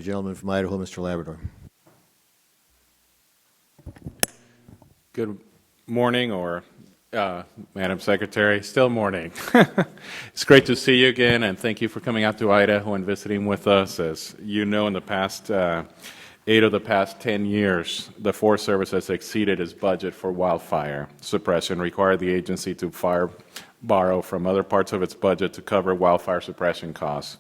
the gentleman from Idaho, Mr. Labrador. Good morning, or Madam Secretary, still morning. It's great to see you again, and thank you for coming out to Idaho and visiting with us. As you know, in the past 8 of the past 10 years, the Forest Service has exceeded its budget for wildfire suppression, required the agency to borrow from other parts of its budget to cover wildfire suppression costs.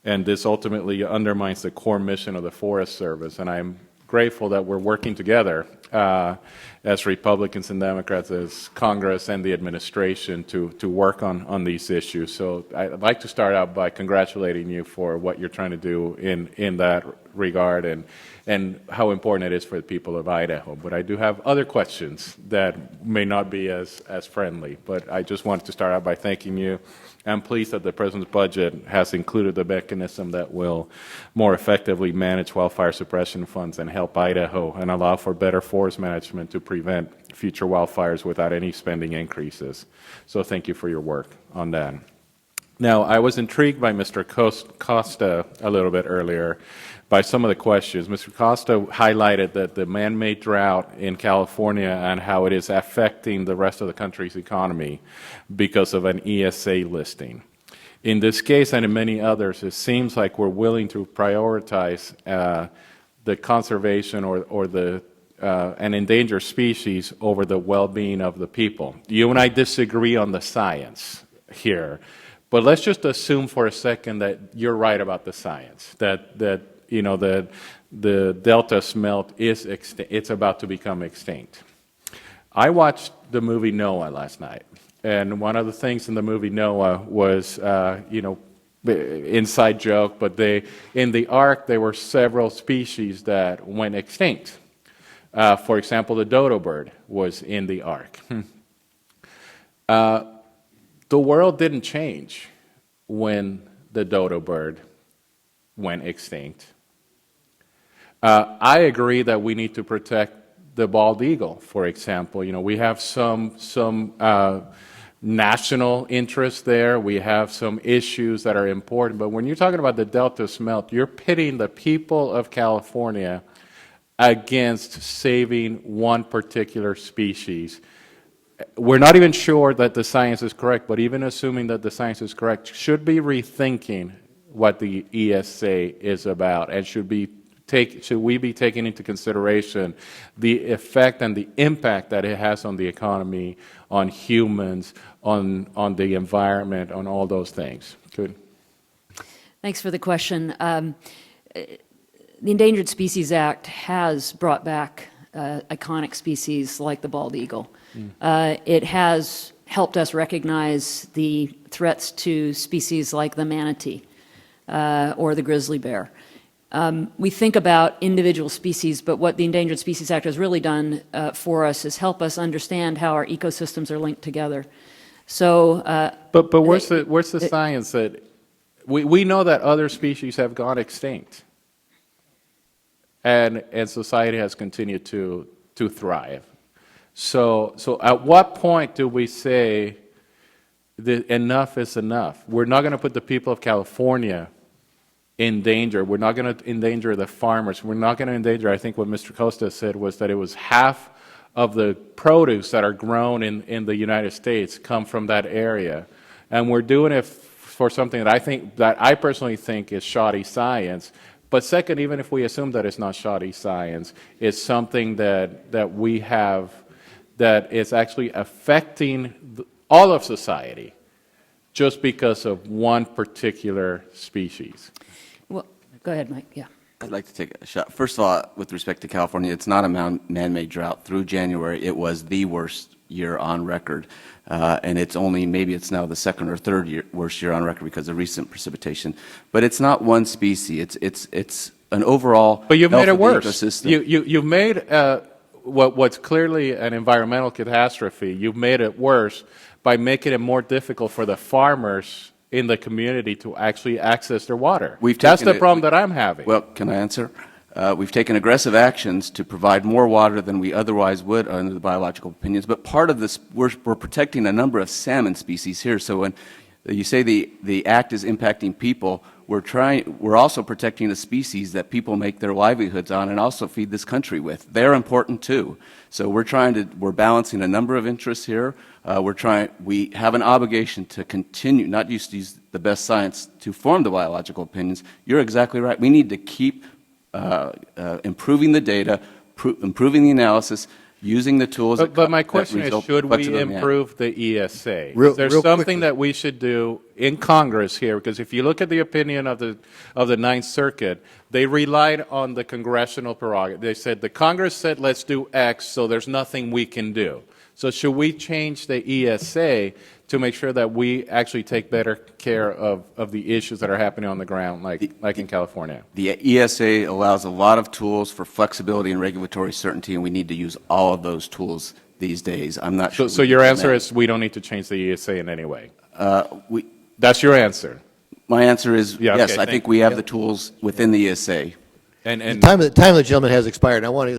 And this ultimately undermines the core mission of the Forest Service, and I'm grateful that we're working together as Republicans and Democrats, as Congress and the administration to work on these issues. So I'd like to start out by congratulating you for what you're trying to do in that regard and how important it is for the people of Idaho. But I do have other questions that may not be as friendly, but I just wanted to start out by thanking you. I'm pleased that the President's budget has included the mechanism that will more effectively manage wildfire suppression funds and help Idaho and allow for better forest management to prevent future wildfires without any spending increases. So thank you for your work on that. Now, I was intrigued by Mr. Costa a little bit earlier by some of the questions. Mr. Costa highlighted that the man-made drought in California and how it is affecting the rest of the country's economy because of an ESA listing. In this case and in many others, it seems like we're willing to prioritize the conservation or the an endangered species over the well-being of the people. You and I disagree on the science here, but let's just assume for a second that you're right about the science, that you know, the delta smelt is it's about to become extinct. I watched the movie Noah last night, and one of the things in the movie Noah was, you know, inside joke, but in the ark there were several species that went extinct. For example, the dodo bird was in the ark. The world didn't change when the dodo bird went extinct. I agree that we need to protect the bald eagle, for example. You know, we have some national interest there. We have some issues that are important. But when you're talking about the delta smelt, you're pitting the people of California against saving one particular species. We're not even sure that the science is correct, but even assuming that the science is correct, should be rethinking what the ESA is about, and should we be taking into consideration the effect and the impact that it has on the economy, on humans, on the environment, on all those things? Good. Thanks for the question. The Endangered Species Act has brought back iconic species like the bald eagle. It has helped us recognize the threats to species like the manatee or the grizzly bear. We think about individual species, but what the Endangered Species Act has really done for us is help us understand how our ecosystems are linked together. So, but where's the science that we know that other species have gone extinct, and society has continued to thrive. So at what point do we say that enough is enough? We're not going to put the people of California in danger. We're not going to endanger the farmers. We're not going to endanger, I think what Mr. Costa said was that it was half of the produce that are grown in the United States come from that area. And we're doing it for something that I personally think is shoddy science. But second, even if we assume that it's not shoddy science, it's something that we have that is actually affecting all of society just because of one particular species. Well, go ahead, Mike. Yeah. I'd like to take a shot. First of all, with respect to California, it's not a man-made drought. Through January, it was the worst year on record. And it's only, maybe it's now the second or third worst year on record because of recent precipitation. But it's not one species. It's an overall. But you've made it worse. Ecosystem. You've made what's clearly an environmental catastrophe. You've made it worse by making it more difficult for the farmers in the community to actually access their water. That's the problem that I'm having. Well, can I answer? We've taken aggressive actions to provide more water than we otherwise would under the biological opinions. But part of this, we're protecting a number of salmon species here. So when you say the act is impacting people, we're also protecting a species that people make their livelihoods on and also feed this country with. They're important too. So we're balancing a number of interests here. We have an obligation to continue, not just to use the best science to form the biological opinions. You're exactly right. We need to keep improving the data, improving the analysis, using the tools. But my question is, should we improve the ESA? Is there something that we should do in Congress here? Because if you look at the opinion of the Ninth Circuit, they relied on the congressional prerogative. They said the Congress said let's do X, so there's nothing we can do. So should we change the ESA to make sure that we actually take better care of the issues that are happening on the ground, like in California? The ESA allows a lot of tools for flexibility and regulatory certainty, and we need to use all of those tools these days. I'm not sure. So your answer is we don't need to change the ESA in any way? That's your answer? My answer is yeah, yes. okay, I think we have the tools within the ESA. The time of the gentleman has expired. I want to